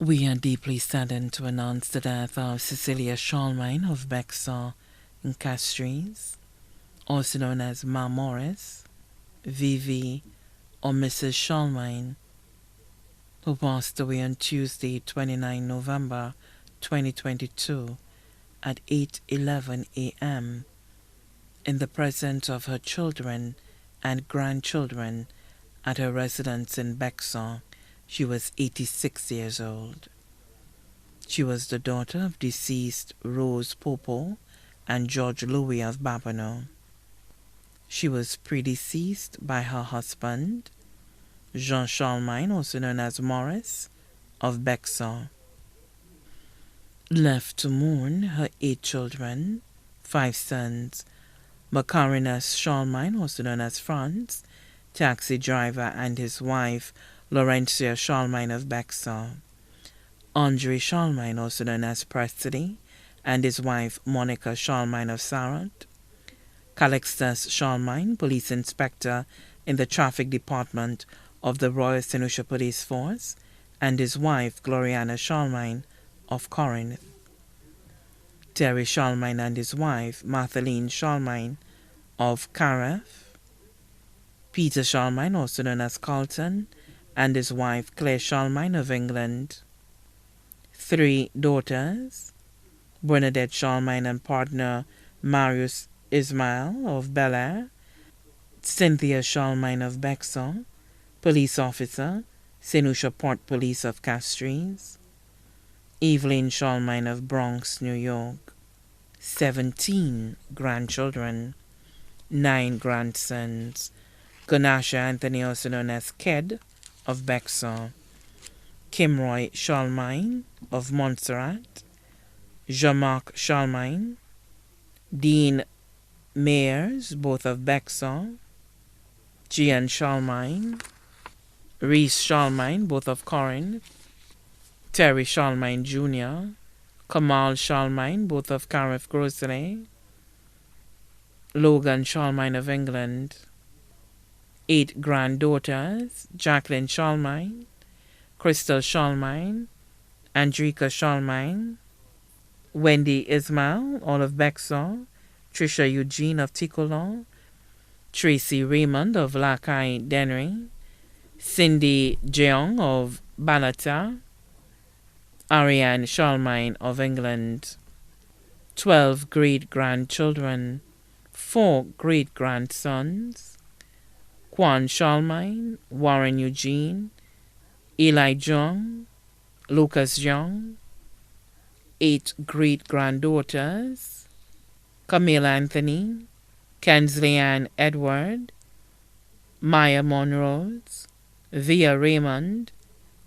We are deeply saddened to announce the death of Cecilia Charlemagne of Bexar in Castries, also known as Ma Morris, Vivi, or Mrs. Charlemagne, who passed away on Tuesday, 29 November 2022 at 8:11 a.m. in the presence of her children and grandchildren at her residence in Bexar. She was 86 years old. She was the daughter of deceased Rose Popo and George Louis of Babonneau. She was predeceased by her husband, Jean Charlemagne, also known as Morris, of Bexar. Left to mourn her 8 children, 5 sons, Macarinus Charlemagne, also known as Franz, taxi driver, and his wife, Laurentia Charlemagne of Bexar. Andre Charlemagne, also known as Presley, and his wife, Monica Charlemagne of Sarant. Calixtus Charlemagne, police inspector in the traffic department of the Royal St. Lucia Police Force, and his wife, Gloriana Charlemagne of Corinth. Terry Charlemagne and his wife, Martheline Charlemagne of Careth. Peter Charlemagne, also known as Carlton, and his wife, Claire Charlemagne of England. 3 daughters, Bernadette Charlemagne and partner Marius Ismail of Bel Air, Cynthia Charlemagne of Bexar, police officer, St. Lucia Port Police of Castries, Evelyn Charlemagne of Bronx, New York. 17 grandchildren, 9 grandsons, Ganasha Anthony, also known as Ked, of Bexar, Kimroy Charlemagne of Montserrat, Jean-Marc Charlemagne, Dean Mayers, both of Bexar, Gian Charlemagne, Reese Charlemagne, both of Corinth, Terry Charlemagne Jr., Kamal Charlemagne, both of Careth Grocery, Logan Charlemagne of England. 8 granddaughters, Jacqueline Charlemagne, Crystal Charlemagne, Andrika Charlemagne, Wendy Ismail, all of Bexar, Trisha Eugene of Ticolon, Tracy Raymond of Lakai Dennery, Cindy Jeong of Balata, Ariane Charlemagne of England. 12 great-grandchildren, 4 great-grandsons, Quan Charlemagne, Warren Eugene, Eli Jung, Lucas Young. 8 great-granddaughters, Camille Anthony, Kensley Ann Edward, Maya Monrose, Via Raymond,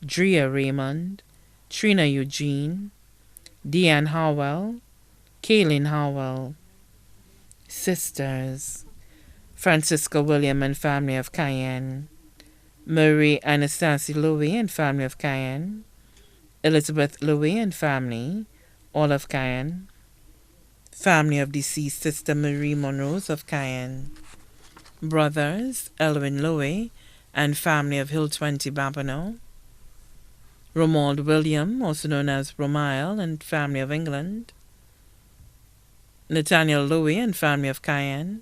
Drea Raymond, Trina Eugene, Deanne Howell, Kaylin Howell. Sisters, Francisca William and family of Cayenne, Marie Anastasie Louis and family of Cayenne, Elizabeth Louis and family, all of Cayenne, family of deceased Sister Marie Monrose of Cayenne, brothers, Elwin Louis and family of Hill 20 Babonneau, Romuald William, also known as Romail and family of England, Nathaniel Louis and family of Cayenne,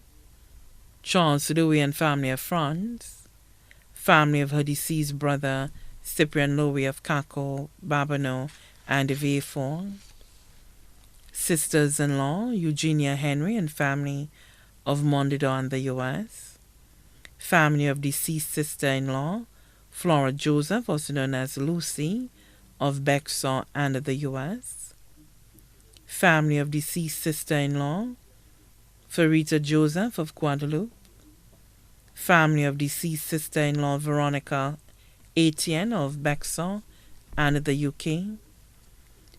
Charles Louis and family of France, family of her deceased brother Cyprian Louis of Caco, Babonneau, and Villefort, sisters-in-law Eugenia Henry and family of Mondador in the U.S., family of deceased sister-in-law Flora Joseph, also known as Lucy, of Bexar and the U.S., family of deceased sister-in-law Farita Joseph of Guadeloupe, family of deceased sister-in-law Veronica Etienne of Bexar and the UK,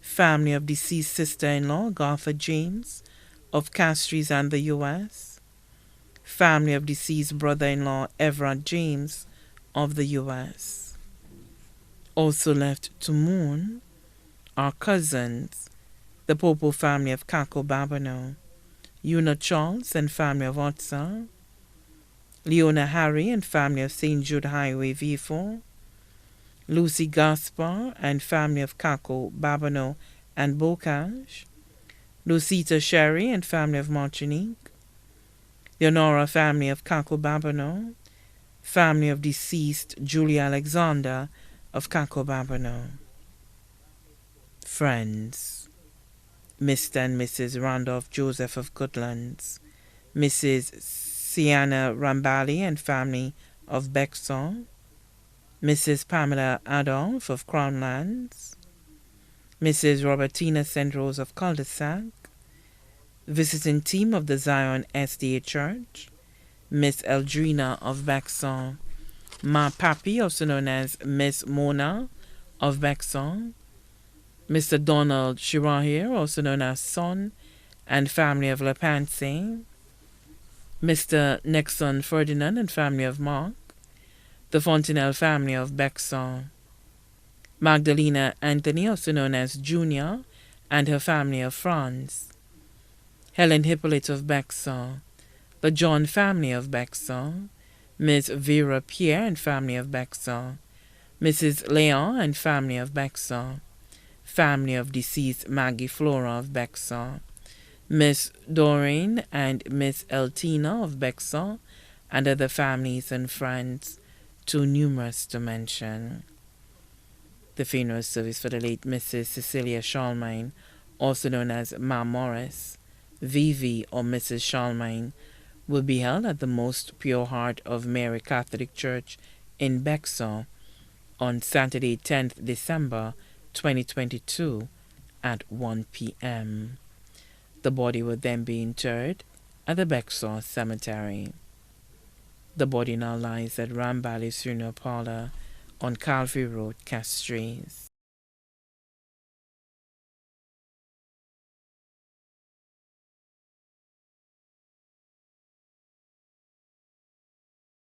family of deceased sister-in-law Gartha James of Castries and the U.S., family of deceased brother-in-law Everett James of the U.S. Also left to mourn are cousins, the Popo family of Caco Babonneau, Una Charles and family of Otsa, Leona Harry and family of St. Jude Highway V4, Lucy Gaspar and family of Kako, Babano, and Bocage, Lucita Sherry and family of Martinique, the Honora family of Kako, Babano, family of deceased Julia Alexander of Kako, Babano. Friends: Mr. and Mrs. Randolph Joseph of Goodlands, Mrs. Sienna Rambali and family of Bexon, Mrs. Pamela Adolph of Crownlands, Mrs. Robertina St. Rose of Cul-de-Sac, visiting team of the Zion SDA Church, Miss Eldrina of Bexon, Ma Papi, also known as Miss Mona of Bexon, Mr. Donald Shirahir, also known as Son and family of Lepanse, Mr. Nexon Ferdinand and family of Mark, the Fontenelle family of Bexon, Magdalena Anthony, also known as Junior, and her family of France, Helen Hippolyte of Bexon, the John family of Bexon, Miss Vera Pierre and family of Bexon, Mrs. Leon and family of Bexon, family of deceased Maggie Flora of Bexon, Miss Doreen and Miss Eltina of Bexon, and other families and friends, too numerous to mention. The funeral service for the late Mrs. Cecilia Charlemagne, also known as Ma Morris, Vivi or Mrs. Charlemagne, will be held at the Most Pure Heart of Mary Catholic Church in Bexon on Saturday, 10th December 2022 at 1 p.m. The body will then be interred at the Bexon Cemetery. The body now lies at Rambally's Funeral Parlor on Calvary Road, Castries.